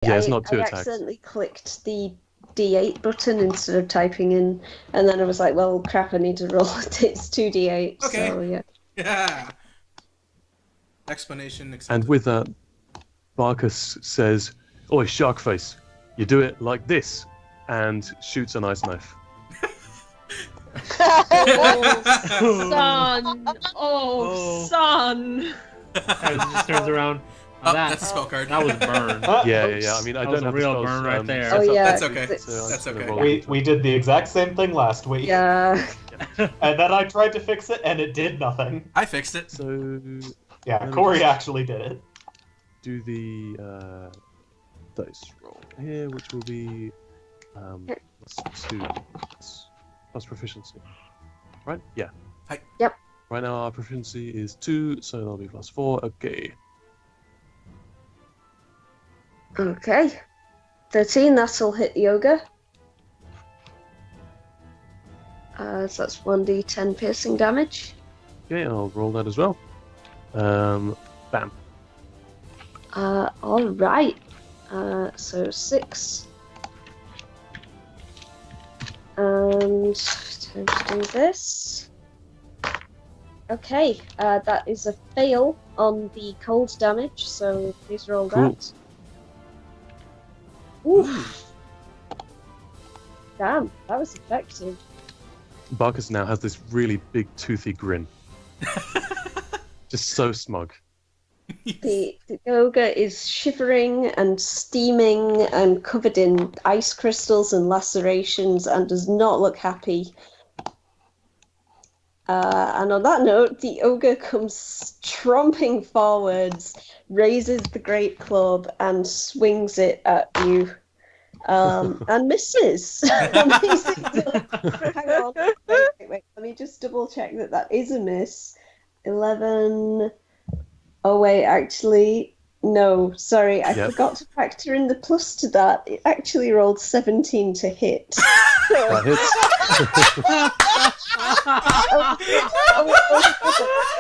Yeah, it's not 2 I attacks. accidentally clicked the D8 button instead of typing in, and then I was like, well, crap, I need to roll it. It's 2D8, Okay. so yeah. Yeah. Explanation accepted. And with that, Barkus says, "Oi, shark face, you do it like this," and shoots an ice knife. Son! Oh, son! It just turns around. Oh, that's a spell card. That was burn. Yeah. I mean, I That was don't a have real the spells, burn right there. set Oh, up yeah, That's this okay. week, so I'm That's just gonna okay. roll We it. we did the exact same thing last week. Yeah. And then I tried to fix it, and it did nothing. I fixed it. So Yeah, me Corey just- actually did it. do the dice roll here, which will be +2 plus proficiency. Right? Yeah. Hi. Yep. Right now our proficiency is 2, so that'll be +4. Okay. Okay. 13, that'll hit the ogre. So that's 1d10 piercing damage. Okay, I'll roll that as well. Bam. Alright. So 6. And time to do this. Okay, that is a fail on the cold damage, so please roll Cool. that. Oof. Damn, that was effective. Barkus now has this really big toothy grin. Just so smug. The ogre is shivering and steaming and covered in ice crystals and lacerations and does not look happy. And on that note, the ogre comes tromping forwards, raises the great club, and swings it at you. And misses. Amazing. Hang on. Wait. Let me just double check that is a miss. 11. Oh, wait, actually. No, sorry. I Yep. forgot to factor in the plus to that. It actually rolled 17 to hit. That hits.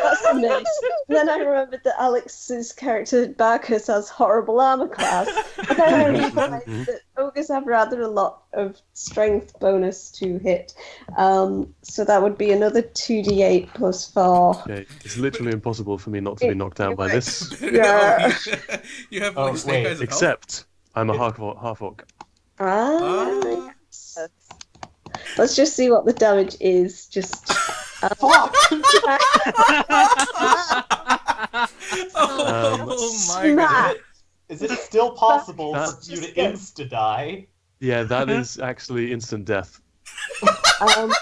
That's a miss. And then I remembered that Alex's character Barkus has horrible armor class. And then I realized that ogres have rather a lot of strength bonus to hit. So that would be another 2d8 plus 4. Okay, it's literally impossible for me not to be knocked out by this. Yeah. You have Oh, like snake wait, eyes of health? Except I'm a half orc. Ah. Let's just see what the damage is. Just. Oh my god. Smack. Is it still possible for That's- you to insta-die? Yeah, that is actually instant death. Oh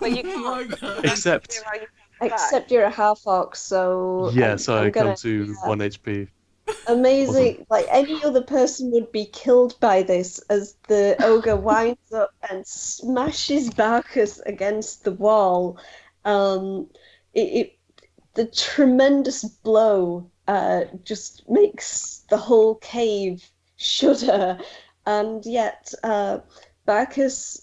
But you my god. Except, Except you're a half orc, so. yeah, so I I'm come gonna- to yeah. 1 HP. Amazing. Like any other person would be killed by this as the ogre winds up and smashes Barkus against the wall. The tremendous blow just makes the whole cave shudder, and yet Barkus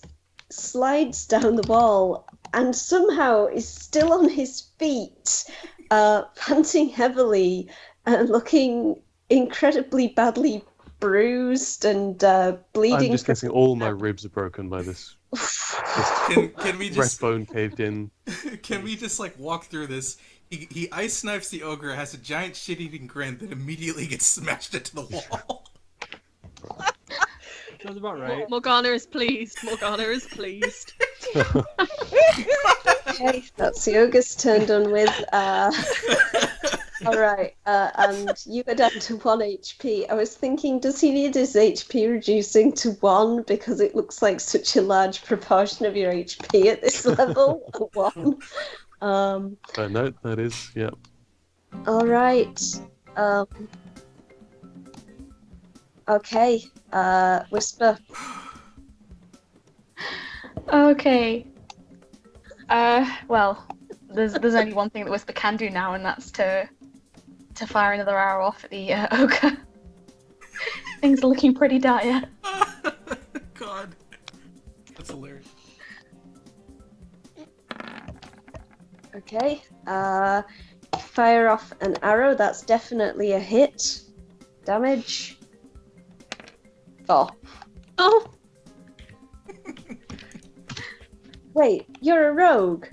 slides down the wall and somehow is still on his feet, panting heavily and looking incredibly badly bruised and bleeding. I'm just from- guessing all my ribs are broken by this. Can we just Breastbone caved in. can we just like walk through this? He ice knifes the ogre, has a giant shit-eating grin that immediately gets smashed into the wall. Sounds about right. Morgana is pleased. Morgana is pleased. Okay, that's the ogre's turn done with. Alright, and you go down to 1 HP. I was thinking, does he need his HP reducing to 1? Because it looks like such a large proportion of your HP at this level. 1. No, that is, yeah. Alright. Okay, Whisper. Okay. Well, there's only one thing that Whisper can do now, and that's to fire another arrow off at the ogre. Things are looking pretty dire. God. That's hilarious. Okay, fire off an arrow. That's definitely a hit. damage. 4. Oh, Wait, you're a rogue.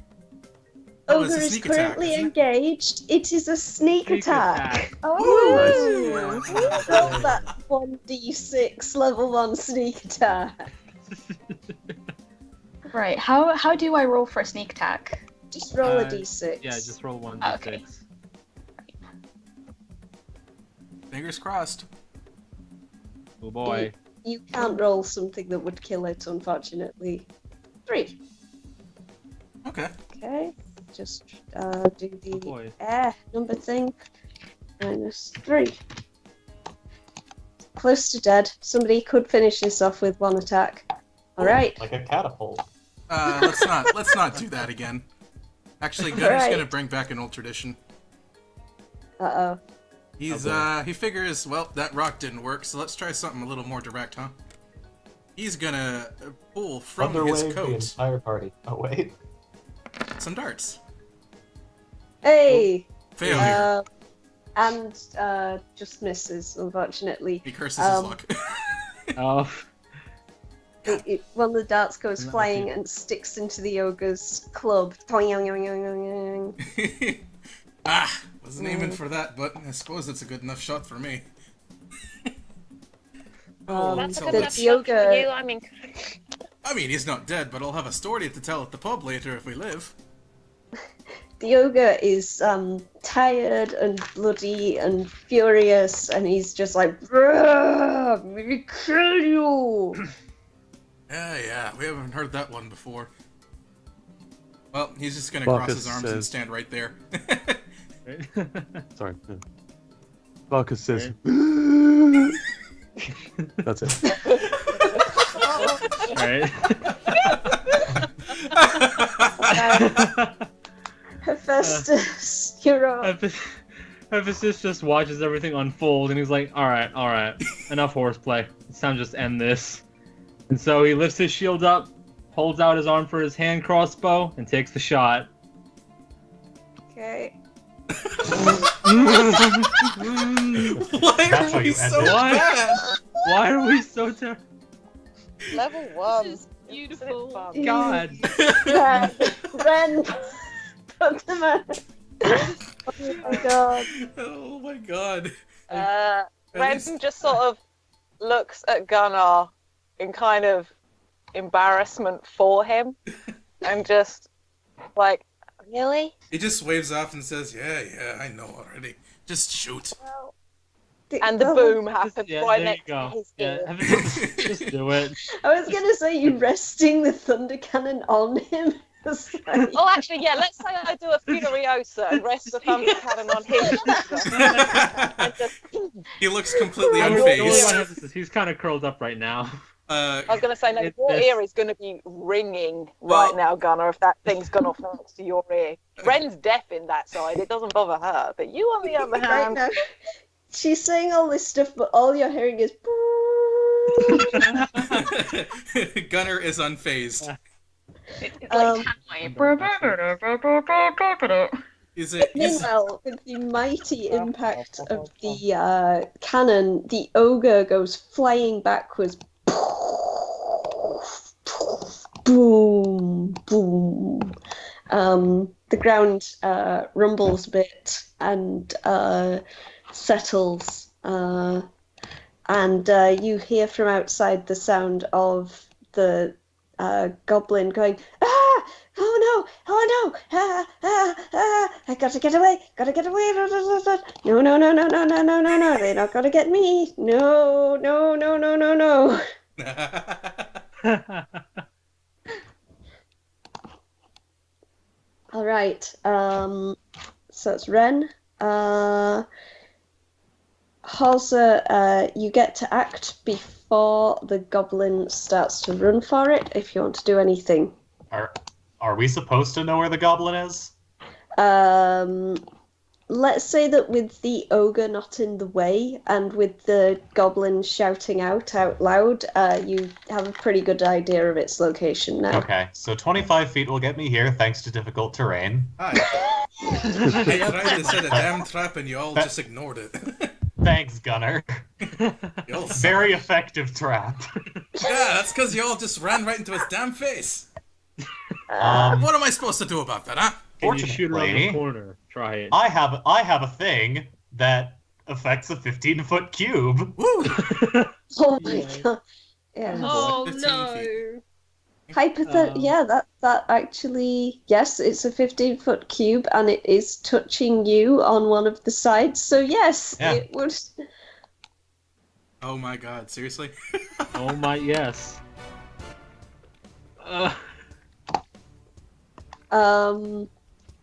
Oh, it's Ogre a is sneak attack, currently isn't it? engaged. It is a sneak Sneak attack. attack. Oh, Nice. roll that 1d6 level 1 sneak attack. Right. How do I roll for a sneak attack? Just roll a Uh, d6. Yeah, just roll 1d6. Okay. Fingers crossed. Oh boy. You can't roll something that would kill it, unfortunately. 3. Okay. Okay. Just do the Boy. air number thing. -3. Close to dead. Somebody could finish this off with 1 attack. Alright. Like a catapult. Let's not do that again. Actually, Gunner's Right. gonna bring back an old tradition. Uh-oh. He figures, well, that rock didn't work, so let's try something a little more direct, huh? He's gonna pull from his Thunderwave the coat entire party. Oh wait. some darts. Hey! Failure. And just misses, unfortunately. He curses his luck. Oh. One of the darts goes Isn't that flying lucky? and sticks into the ogre's club. Toing-yoing-yoing-yoing-yoing. Wasn't aiming for that, but I suppose it's a good enough shot for me. That's a so good the enough shot for yoga- you. I mean, I mean, he's not dead, but I'll have a story to tell at the pub later if we live. The ogre is tired and bloody and furious, and he's just like, "Bruh, me kill you!" Yeah, we haven't heard that one before. Well, he's just gonna cross Marcus his arms and says- stand right there. Sorry. Yeah. Marcus says, that's it. Alright. Hephaestus, you're up. Ephesus just watches everything unfold and he's like, alright, enough horseplay. It's time to just end this. And so he lifts his shield up, holds out his arm for his hand crossbow, and takes the shot. Okay. Why That's are how we you so end it. bad? Why are we so terrible? level 1. this is beautiful. God. Ren, put them out. Oh my god. Oh my god. Ren least- just sort of looks at Gunnar in kind of embarrassment for him and just like, really? He just waves off and says, yeah, I know already. Just shoot. And the boom happens Yeah, right there you next to go. his Yeah, ear. Ephesus, just do it. I was gonna say you resting the thunder cannon on him. It's like- Oh, actually, yeah, let's say I do a Furiosa and rest the thunder cannon on his and just, He looks completely Don't worry about unfazed. Ephesus, he's kind of curled up right now. I was going to say, no, It- your it's- ear is going to be ringing Well- right now, Gunnar, if that thing's gone off next to your ear. Ren's deaf in that side, it doesn't bother her, but you, on the other right hand, now, she's saying all this stuff, but all you're hearing is. Gunner is unfazed. It's Um, like Is it? Meanwhile, with the mighty impact of the cannon, the ogre goes flying backwards. Boom, boom. The ground rumbles a bit and settles. And you hear from outside the sound of the goblin going, "Ah! Oh no! I gotta get away! No, they're not gonna get me! No. Alright, so it's Ren. Halsa, you get to act before the goblin starts to run for it, if you want to do anything. Are we supposed to know where the goblin is? Let's say that with the ogre not in the way, and with the goblin shouting out loud, you have a pretty good idea of its location now. Okay, so 25 feet will get me here thanks to difficult terrain. Hi. I tried to set a damn trap and you all just ignored it. Thanks, Gunner. Y'all suck. Very effective trap. Yeah, that's because y'all just ran right into his damn face. Um, What am I supposed to do about that, huh? Can you shoot around the Fortunately, corner? Try it. I have a thing that affects a 15-foot cube. Woo! Oh my Yeah. god. Yeah. Oh 15 no. feet. Yeah, that actually, yes, it's a 15-foot cube and it is touching you on one of the sides. So yes, Yeah. it would. Oh my god, seriously? Oh my, yes.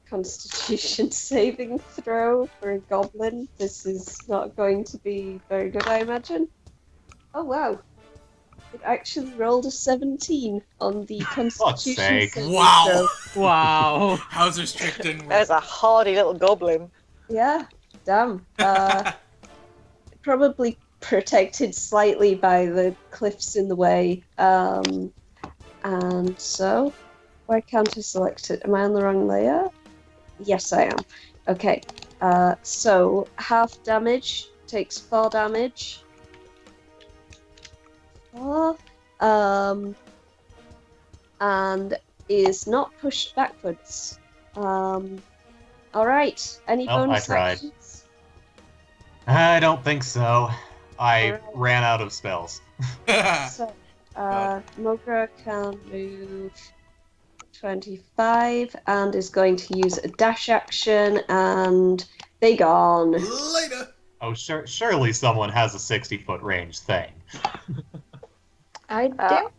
Constitution saving throw for a goblin. This is not going to be very good, I imagine. Oh wow. It actually rolled a 17 on the Constitution sake. saving Wow. throw. Wow. How's restricting? There's a hardy little goblin. Yeah, damn. Probably protected slightly by the cliffs in the way. And so, why can't I select it? Am I on the wrong layer? Yes, I am. Okay. So half damage takes 4 damage. 4. And is not pushed backwards. All right. Any Oh, I bonus tried. actions? I don't think so. I Alright. ran out of spells. So, God. Mogra can move 25 and is going to use a dash action and they gone. Later. Oh, surely someone has a 60-foot range thing. I do.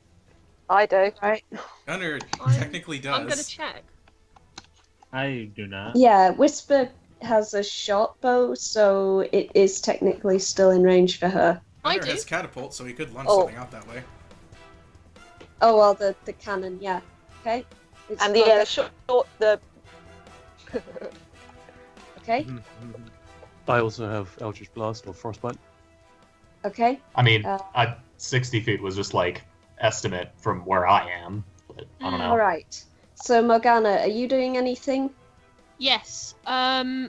I do. Right. Gunner I'm- technically does. I'm gonna check. I do not. Yeah, Whisper has a short bow, so it is technically still in range for her. I Gunner do. has catapult, so he could launch Oh. something out that way. Oh, well, the cannon, yeah. Okay. It's And not the that- short, the Okay, I also have Eldritch Blast or Frostbite. okay. I mean, 60 feet was just like estimate from where I am. But I don't know. Alright. So, Morgana, are you doing anything? Yes. I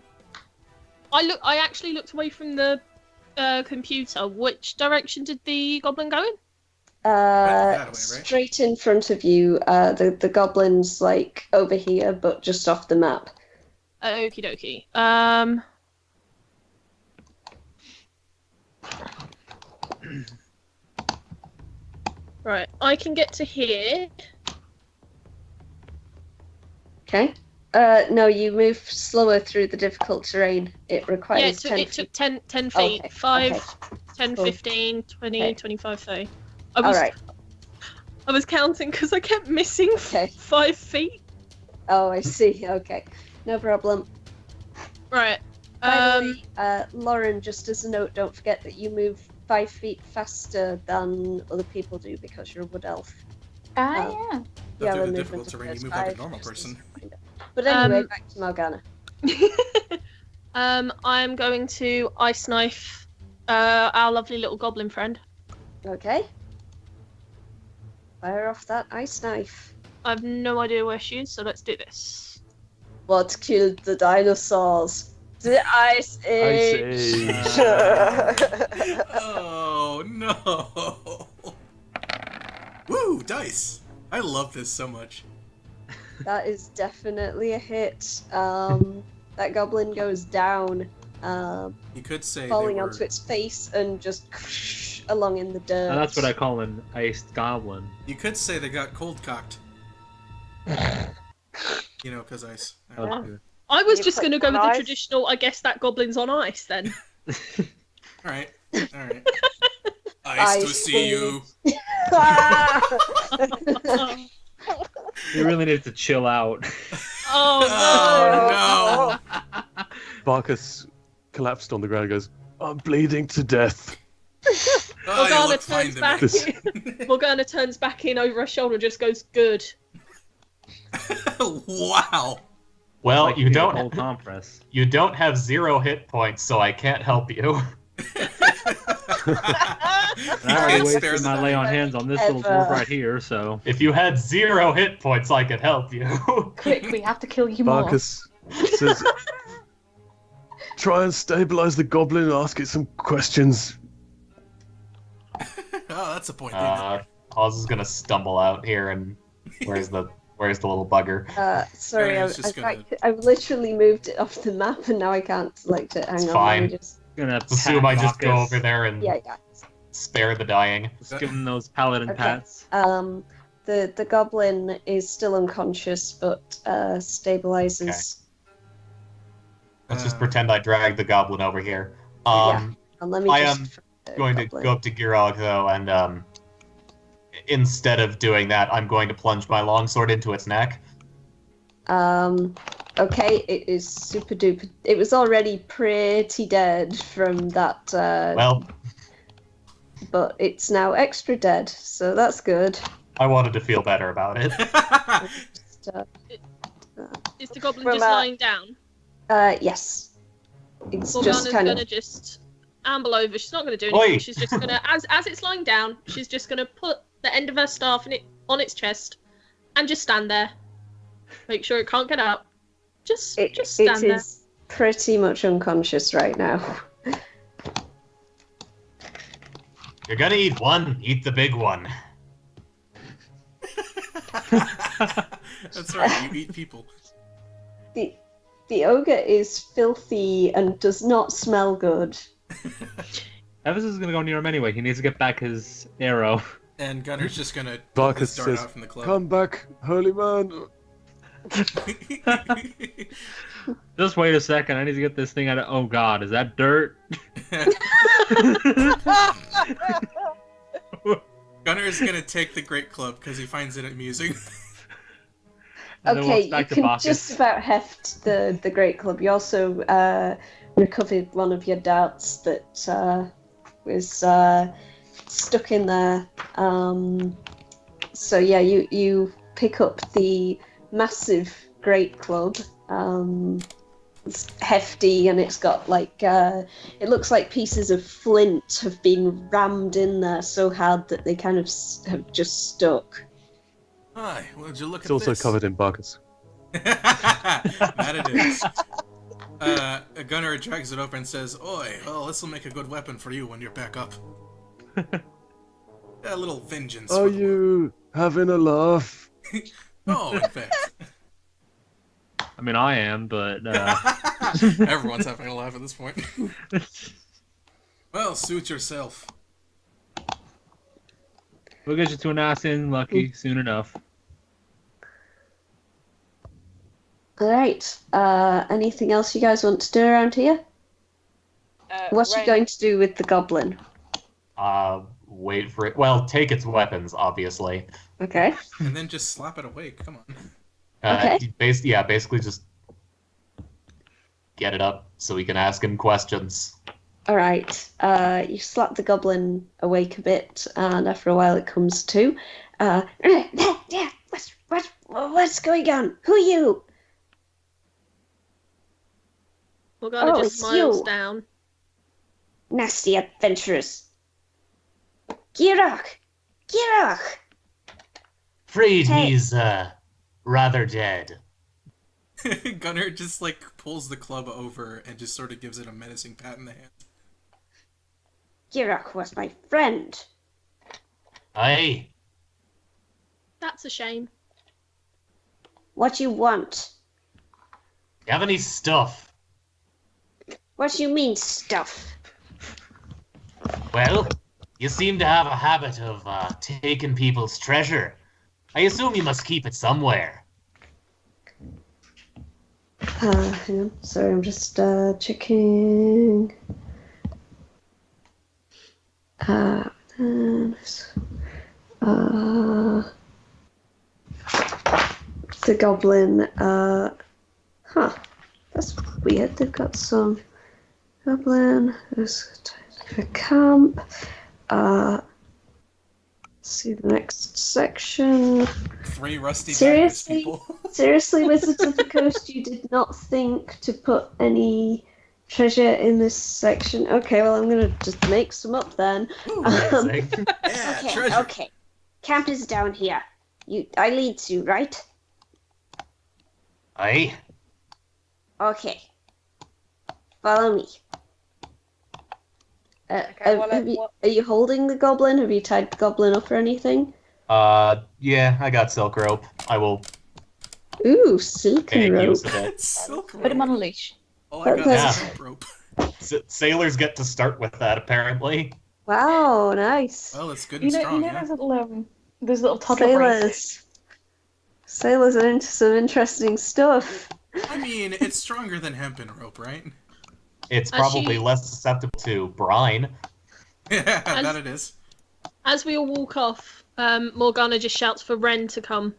actually looked away from the computer. Which direction did the goblin go in? that way, right? Straight in front of you. The goblin's like over here, but just off the map. Okie dokie. Right, I can get to here. Okay. No, you move slower through the difficult terrain. It requires Yeah, it 10 took feet. 10 feet. Okay, 5, okay. 10, Cool. 15, 20, Okay. 25, 30. I was, Alright. I was counting because I kept missing Okay. 5 feet. Oh, I see. Okay. No problem. Right. By the way, Lauren, just as a note, don't forget that you move 5 feet faster than other people do because you're a wood elf. Yeah. Go Yeah, through we're the moving difficult to terrain, you first move like a five, normal just as person. a reminder. But anyway, Um, back to Morgana. I'm going to ice knife our lovely little goblin friend. Okay. Fire off that ice knife. I have no idea where she is, so let's do this. What killed the dinosaurs? The Ice Age. Ice Age. Oh no! Woo, dice! I love this so much. That is definitely a hit. That goblin goes down, You could say falling they were... onto its face and just along in the dirt. Now that's what I call an iced goblin. You could say they got cold cocked. You know, because ice. That was good. I was You just put going to go on with the ice? traditional, I guess that goblin's on ice then. Alright, alright. Ice to Ice see you. You really need to chill out. Oh Oh no! Barkus collapsed on the ground and goes, I'm bleeding to death. Oh, you Morgana look fine turns to back. me. Morgana turns back in over her shoulder and just goes, good. Wow! Well, Like you need a don't cold compress. you don't have 0 hit points, so I can't help you. And I already Can't spare wasted my the lay on time. hands on this little Ever. dwarf right here, so If you had 0 hit points, I could help you. Quick, we have to kill you more. Barkus says, try and stabilize the goblin and ask it some questions? Oh, that's the point. Isn't it? Oz is gonna stumble out here, and where's the little bugger? Sorry, Gunner's just gonna- I've literally moved it off the map and now I can't select it. Hang It's on, fine. let me just... Gonna Assume I just go Bacchus. over there and Yeah. spare the dying. Just give him those paladin Okay. pats. The goblin is still unconscious, but stabilizes. Let's just pretend I dragged the goblin over here. And let me I just am try the going to goblin. go up to Girog though, and instead of doing that, I'm going to plunge my longsword into its neck. Okay, it is super duper. It was already pretty dead from that, Well, but it's now extra dead, so that's good. I wanted to feel better about it. Just, Is the goblin From, just lying down? yes. It's Morgana's just kind gonna of. just amble over. She's not gonna do anything. Oi! She's just gonna, as it's lying down, she's just gonna put the end of her staff on its chest, and just stand there. Make sure it can't get up. Just stand It there. is pretty much unconscious right now. You're gonna eat one, eat the big one. That's right. You eat people. The ogre is filthy and does not smell good. Evis is gonna go near him anyway. He needs to get back his arrow. And Gunner's just gonna pull Bacchus his dart says, out from the club. "Come back, holy man." Just wait a second. I need to get this thing out of. Oh God, is that dirt? Gunner is gonna take the great club because he finds it amusing. And then Okay, walks you back to can Bacchus. just about heft the great club. You also recovered one of your darts that was stuck in there. So yeah, you pick up the massive great club. It's hefty and it's got like it looks like pieces of flint have been rammed in there so hard that they kind of have just stuck. Hi, would you look It's at also this? covered in buckets. That it is. Gunner drags it over and says, "Oi, well, this will make a good weapon for you when you're back up." A little vengeance. Are for the you having a laugh? world. Oh, in fact. I mean, I am, but Everyone's having a laugh at this point. Well, suit yourself. we'll get you to an ass in, Lucky, soon enough. All right. Anything else you guys want to do around here? What are you Rain- going to do with the goblin? Wait for it. Well, take its weapons, obviously. Okay. And then just slap it away. Come on. Okay. Basically just get it up so we can ask him questions. All right. You slap the goblin awake a bit, and after a while, it comes to. Yeah. What's going on? Who are you? Morgana Oh, just it's smiles you. down. Nasty adventurers. Girach! Afraid Hey. he's rather dead. Gunner just like pulls the club over and just sort of gives it a menacing pat in the hand. Girach was my friend. Aye. That's a shame. What you want? You have any stuff? What do you mean, stuff? Well, you seem to have a habit of taking people's treasure. I assume you must keep it somewhere. Hang on. Sorry, I'm just checking. The goblin. That's weird. They've got some goblin. There's a camp. Let's see the next section. 3 rusty Seriously? Bacchus people. Seriously, Wizards of the Coast, you did not think to put any treasure in this section? Okay, well, I'm gonna just make some up then. Amazing. Yeah, treasure. Okay. Camp is down here. I lead you, right? Aye. Okay. Follow me. Okay, well, Are you holding the goblin? Have you tied the goblin up or anything? Yeah, I got silk rope. I will Ooh, silken make rope. use of it. Silk Put him on rope. a leash. All I got is That's- a hemp rope. Sailors get to start with that, apparently. Wow, nice. Well, it's good You and know, strong, you know yeah. those little toddler bracelets. Sailors are into some interesting stuff. I mean, it's stronger than hempen rope, right? It's As probably she- less susceptible to brine. Yeah, that it is. As we all walk off, Morgana just shouts for Ren to come.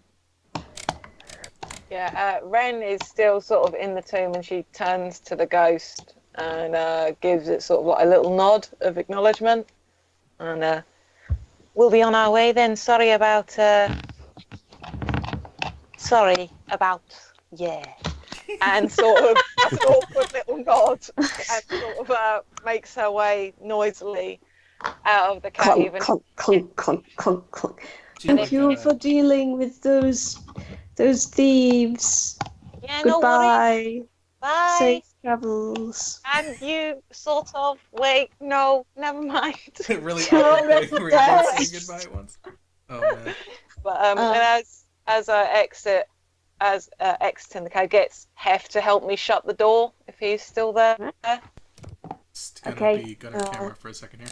Yeah, Ren is still sort of in the tomb, and she turns to the ghost and gives it sort of like a little nod of acknowledgement. And we'll be on our way then. Sorry about, yeah. And sort of awkward little nod, and sort of makes her way noisily out of the cave. Clunk, clunk, clunk, clunk, clunk. She's Thank like, you for dealing with those thieves. Yeah, no worries. Goodbye. Bye. Safe travels. And you sort of wait. No, never mind. really You're awkward thing where you don't dead. say goodbye at once. Oh man. But and as I exit, exiting the cave, gets Hef to help me shut the door if he's still there. It's gonna Okay, be gunner camera for a second here.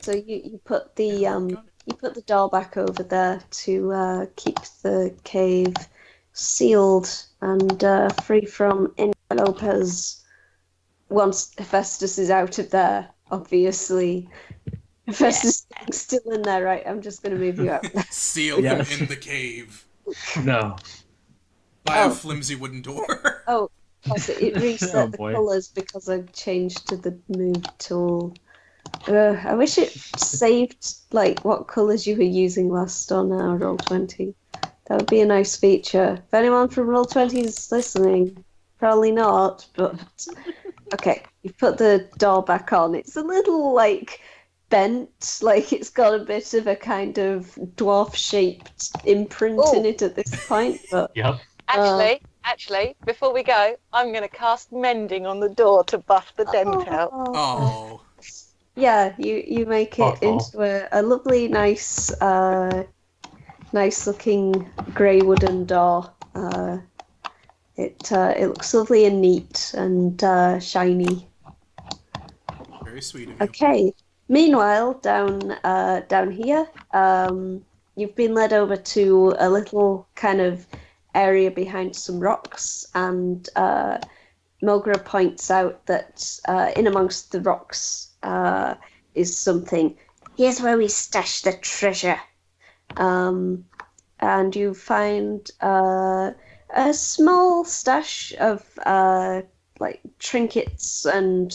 So you put the door back over there to keep the cave sealed and free from interlopers. Once Hephaestus is out of there, obviously. Hephaestus is still in there, right? I'm just going to move you out. Sealed Yes. in the cave No. by a Oh. flimsy wooden door. Oh, plus it reset Oh, the boy. colours because I changed to the move tool. I wish it saved like what colours you were using last on Roll20. That would be a nice feature. If anyone from Roll20 is listening, probably not, but okay. You put the door back on. It's a little like bent, like it's got a bit of a kind of dwarf-shaped imprint in it at this point. But Yep. Actually, before we go, I'm going to cast mending on the door to buff the dent out. Oh. Yeah, you make it Uh-oh. into a lovely, nice looking grey wooden door. It looks lovely and neat and shiny. Very sweet of you. Okay. Meanwhile, down here, you've been led over to a little kind of area behind some rocks, and Mogra points out that in amongst the rocks is something. Here's where we stash the treasure. And you find a small stash of like trinkets and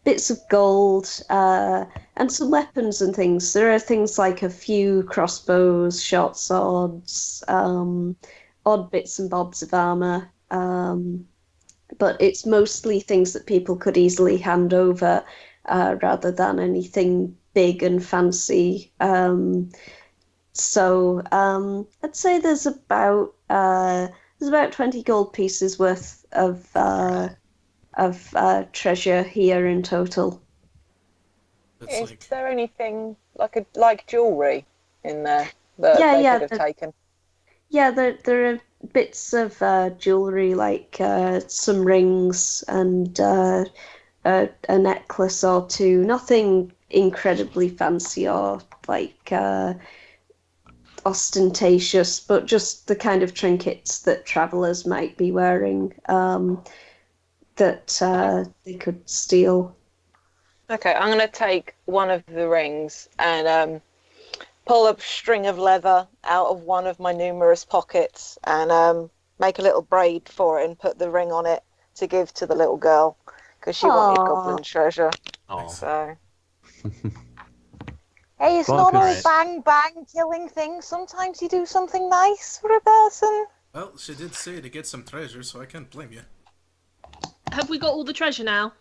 bits of gold and some weapons and things. There are things like a few crossbows, short swords, odd bits and bobs of armor. But it's mostly things that people could easily hand over rather than anything big and fancy. So I'd say there's about 20 gold pieces worth of treasure here in total. That's Is like there anything like jewellery in there that Yeah, they yeah, could have taken? Yeah, there are bits of jewelry like some rings and a necklace or two. Nothing incredibly fancy or like ostentatious, but just the kind of trinkets that travellers might be wearing that they could steal. Okay, I'm going to take one of the rings and pull a string of leather out of one of my numerous pockets and make a little braid for it and put the ring on it to give to the little girl because she wanted Aw. goblin treasure. Oh. So, hey, it's not all Marcus. bang bang killing things. Sometimes you do something nice for a person. well, she did say to get some treasure, so I can't blame you. Have we got all the treasure now?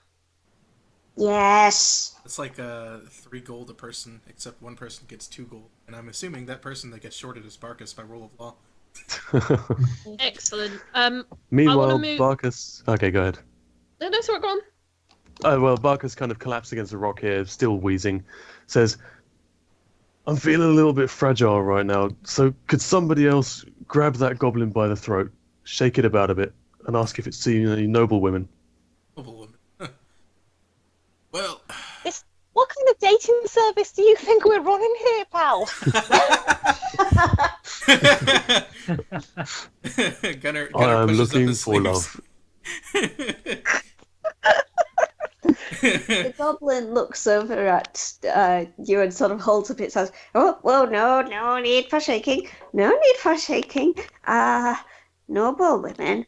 Yes. It's like 3 gold a person, except one person gets 2 gold. And I'm assuming that person that gets shorted is Barkus by rule of law. Excellent. Meanwhile, move- Barkus. Okay, go ahead. No, sorry, go on. Well, Barker's kind of collapsed against a rock here, still wheezing. Says, I'm feeling a little bit fragile right now, so could somebody else grab that goblin by the throat, shake it about a bit, and ask if it's seen any noble women? Noble woman. Well, What kind of dating service do you think we're running here, pal? Gunner I'm pushes looking up his for sleeves. love. The goblin looks over at you and sort of holds up its hands. Oh, well, no need for shaking. No need for shaking. Noble women.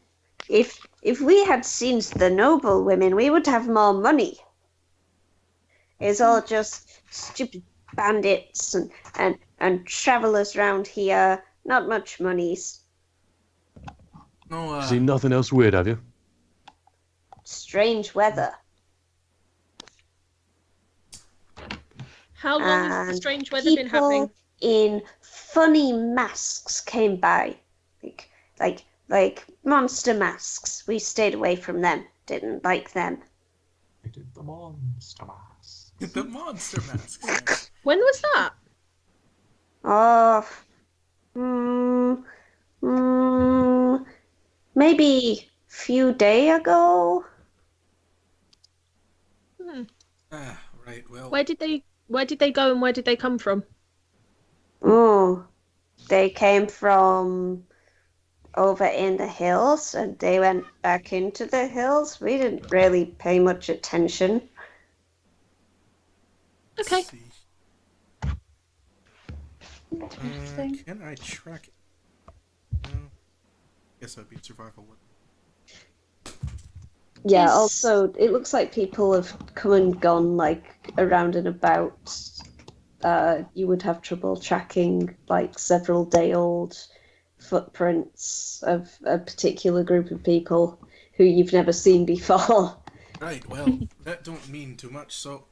If we had seen the noble women, we would have more money. It's all just stupid bandits and travelers round here. Not much monies. No, Seen nothing else weird, have you? Strange weather. How long has the And strange weather been happening? People in funny masks came by, like monster masks. We stayed away from them. Didn't like them. I did the monster mask. the monster masks. When was that? Oh, maybe few day ago. Right. Well, Where did they go and where did they come from? Oh, they came from over in the hills, and they went back into the hills. We didn't really pay much attention. let's Okay. see. Interesting. Can I track it? No. Guess that'd be survival. Yeah, Is- also, it looks like people have come and gone, like, around and about. You would have trouble tracking, like, several-day-old footprints of a particular group of people who you've never seen before. Right. Well, that don't mean too much. So,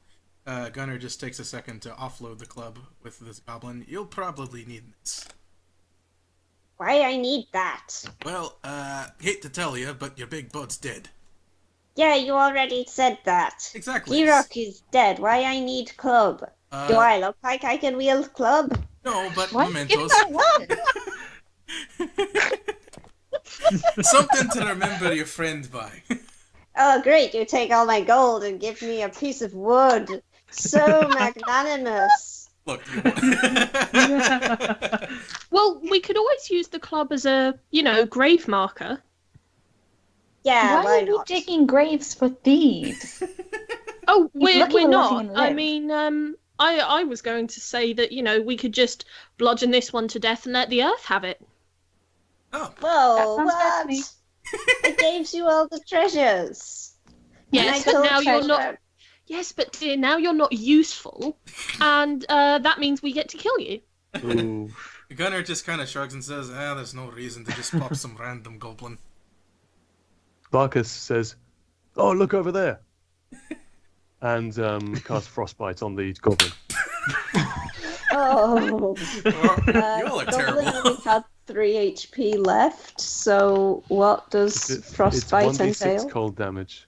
Gunner just takes a second to offload the club with this goblin. You'll probably need this. Why I need that? Well, hate to tell you, but your big bud's dead. Yeah, you already said that. Exactly. T-Rock is dead. Why I need club? Do I look like I can wield club? No, but Why are you giving mementos. that weapon? Something to remember your friend by. Oh, great. You take all my gold and give me a piece of wood. So magnanimous. Look, Well, we could always use the club as a, grave marker. Yeah, Why why are we not? digging graves for thieves? Oh, He's lucky we're we're letting not. him I live. mean, I was going to say that, we could just bludgeon this one to death and let the earth have it. oh, Whoa, That sounds fair to what? me. I gave you all the treasures. Yes, And I but told now you're treasure. not. Yes, but dear, now you're not useful, and that means we get to kill you. Ooh. Gunner just kind of shrugs and says, there's no reason to just pop some random goblin. Barkus says, oh, look over there. And casts Frostbite on the goblin. Oh. You all are Goblin terrible. only had 3 HP left, so what does It's frostbite 1d6 entail? cold damage.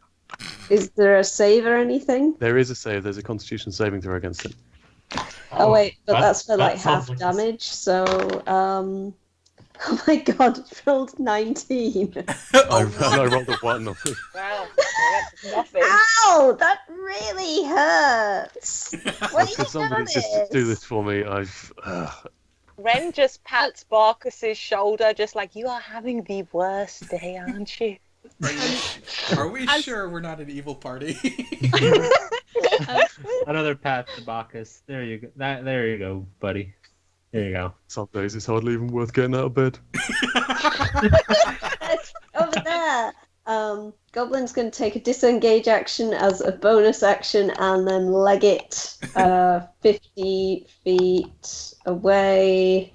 Is there a save or anything? There is a save. There's a constitution saving throw against it. Oh wait, but that- that's for that like sounds half like damage, so oh my god, it rolled 19. I rolled a 1. Wow. That's nothing. Ow! That really hurts! Why Could somebody just do this for me? Ren just pats Barkus's shoulder, just like, you are having the worst day, aren't you? Are we As- sure we're not an evil party? Another pat to Bacchus. There you go. There you go, buddy. There you go. Some days it's hardly even worth getting out of bed. Over there! Goblin's going to take a disengage action as a bonus action and then leg it 50 feet away.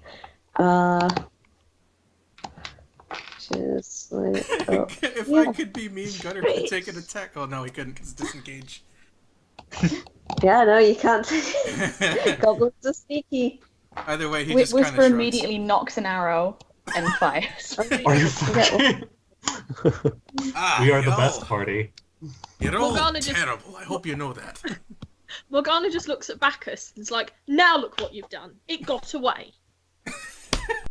Just like, oh. If Yeah. I could be mean, Gunner could take an attack. Oh no, he couldn't because disengage. Yeah, no, you can't. Goblins are sneaky. Either way, he just kind of Whisper shrugs. immediately knocks an arrow and fires. Are you fucking? Ah, We are the yo. best party. You're all Morgana just- terrible. I hope you know that. Morgana just looks at Bacchus and is like, now look what you've done. It got away.